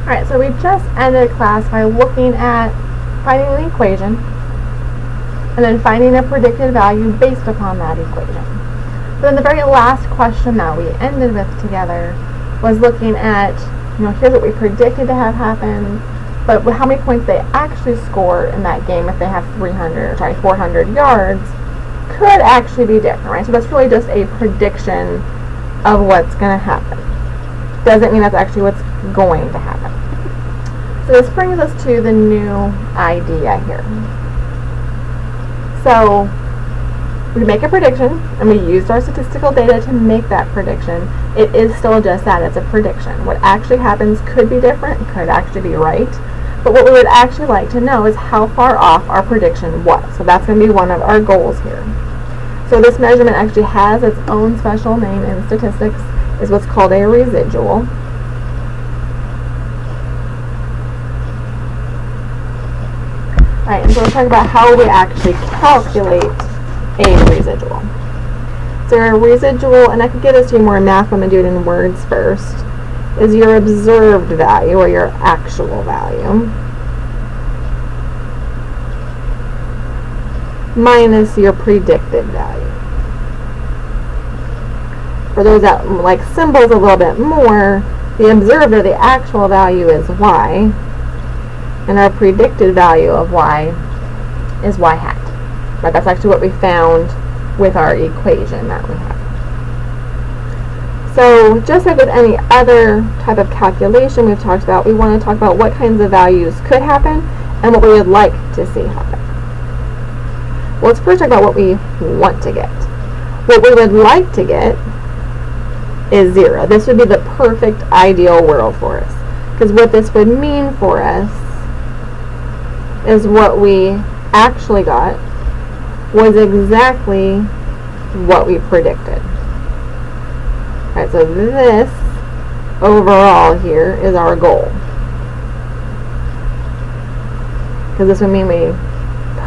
Alright, so we just ended class by looking at finding an equation and then finding a predicted value based upon that equation. But then the very last question that we ended with together was looking at, here's what we predicted to have happen, but how many points they actually score in that game if they have 400 yards could actually be different, right? So that's really just a prediction of what's going to happen. Doesn't mean that's actually what's going to happen. So this brings us to the new idea here. So we make a prediction, and we used our statistical data to make that prediction. It is still just that, it's a prediction. What actually happens could be different, could actually be right, but what we would actually like to know is how far off our prediction was. So that's going to be one of our goals here. So this measurement actually has its own special name in statistics. Is what's called a residual. Alright, and so we'll talk about how we actually calculate a residual. So a residual, and I could get this to you more in math, I'm going to do it in words first, is your observed value or your actual value minus your predicted value. For those that like symbols a little bit more, the observed or the actual value is y, and our predicted value of y is y hat. Right? That's actually what we found with our equation that we have. So just like with any other type of calculation we've talked about, we want to talk about what kinds of values could happen and what we would like to see happen. Well, let's first talk about what we want to get. What we would like to get is 0. This would be the perfect ideal world for us. Because what this would mean for us is what we actually got was exactly what we predicted. Alright, so this overall here is our goal. Because this would mean we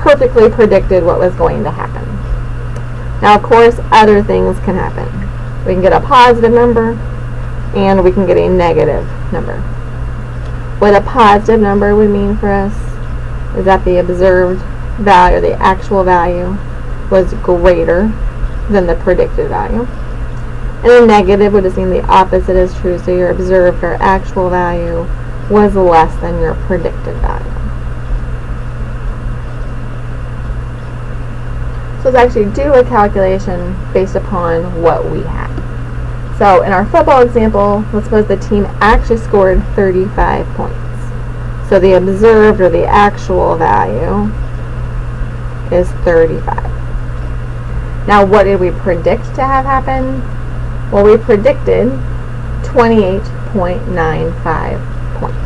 perfectly predicted what was going to happen. Now, of course, other things can happen. We can get a positive number, and we can get a negative number. What a positive number would mean for us is that the observed value, or the actual value, was greater than the predicted value. And a negative would just mean the opposite is true, so your observed or actual value was less than your predicted value. So let's actually do a calculation based upon what we had. So in our football example, let's suppose the team actually scored 35 points. So the observed or the actual value is 35. Now what did we predict to have happen? Well, we predicted 28.95 points.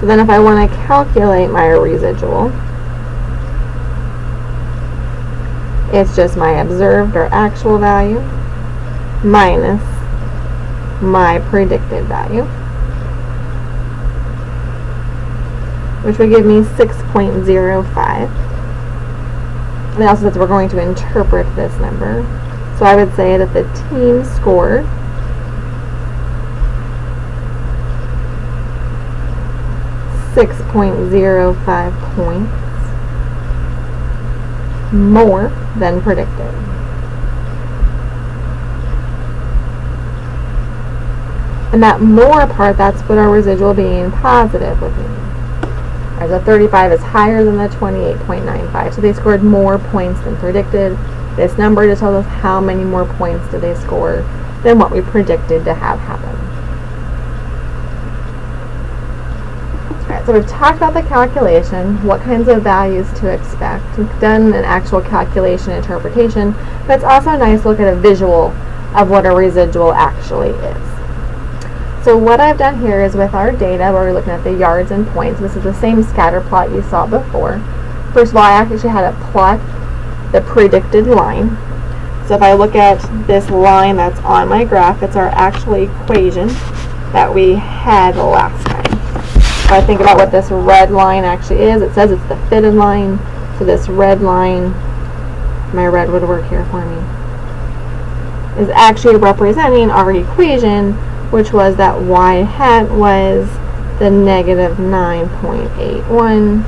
So then if I want to calculate my residual, it's just my observed or actual value minus my predicted value, which would give me 6.05. And it also says we're going to interpret this number. So I would say that the team scored 6.05 points more than predicted. And that more part, that's what our residual being positive would mean. Right, the 35 is higher than the 28.95, so they scored more points than predicted. This number just tells us how many more points did they score than what we predicted to have happen. So we've talked about the calculation, what kinds of values to expect. We've done an actual calculation interpretation, but it's also nice to look at a visual of what a residual actually is. So what I've done here is with our data, where we're looking at the yards and points. This is the same scatter plot you saw before. First of all, I actually had to plot the predicted line. So if I look at this line that's on my graph, it's our actual equation that we had last time. If I think about what this red line actually is, it says it's the fitted line. So this red line my red would work here for me, is actually representing our equation, which was that y hat was the negative 9.81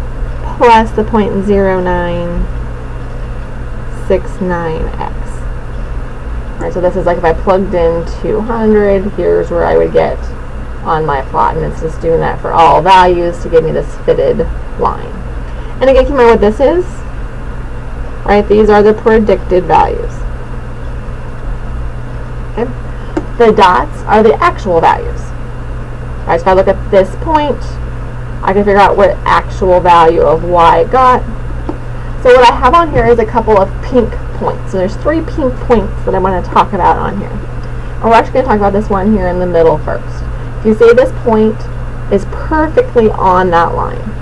plus the 0.0969x. Alright, so this is like if I plugged in 200, here's where I would get on my plot, and it's just doing that for all values to give me this fitted line. And again, keep in mind what this is. Right, these are the predicted values. Okay. The dots are the actual values. Right, so if I look at this point, I can figure out what actual value of y I got. So what I have on here is a couple of pink points. So there's 3 pink points that I want to talk about on here. And we're actually going to talk about this one here in the middle first. If you see, this point is perfectly on that line.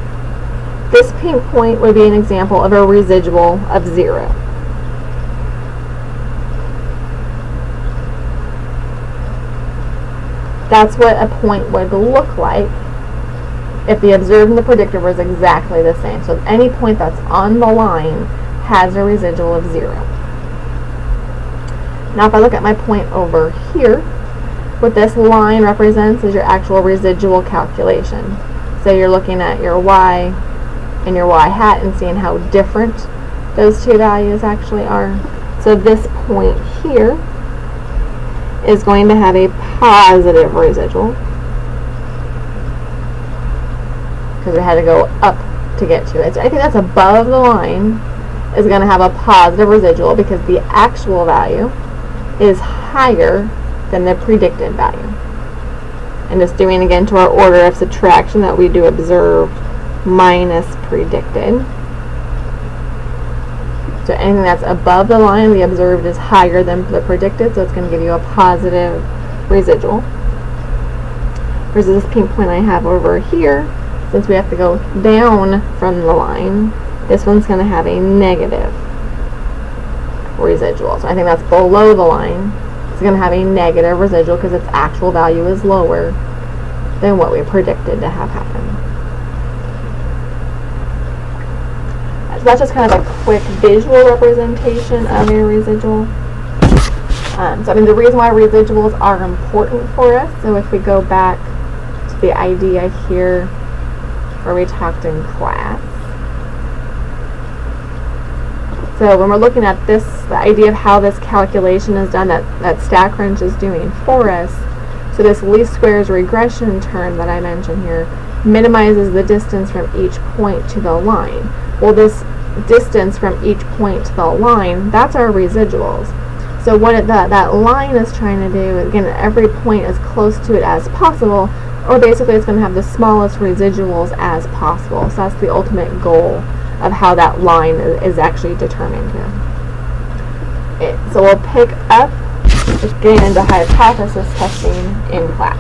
This pink point would be an example of a residual of 0. That's what a point would look like if the observed and the predicted was exactly the same. So any point that's on the line has a residual of 0. Now if I look at my point over here, what this line represents is your actual residual calculation. So you're looking at your y and your y hat and seeing how different those two values actually are. So this point here is going to have a positive residual because it had to go up to get to it. So anything that's above the line is going to have a positive residual because the actual value is higher than the predicted value. And just doing again to our order of subtraction that we do observed minus predicted. So anything that's above the line, the observed is higher than the predicted, so it's going to give you a positive residual. Versus this pink point I have over here, since we have to go down from the line, this one's going to have a negative residual. So I think that's below the line. It's going to have a negative residual because its actual value is lower than what we predicted to have happen. So that's just kind of a quick visual representation of a residual. So I mean, the reason why residuals are important for us, so if we go back to the idea here where we talked in class. So when we're looking at this, the idea of how this calculation is done, that StackWrench is doing for us, so this least squares regression term that I mentioned here minimizes the distance from each point to the line. Well, this distance from each point to the line, that's our residuals. So what that line is trying to do, again, every point as close to it as possible, or basically it's going to have the smallest residuals as possible. So that's the ultimate goal of how that line is actually determined here. So we'll pick up just getting into hypothesis testing in class.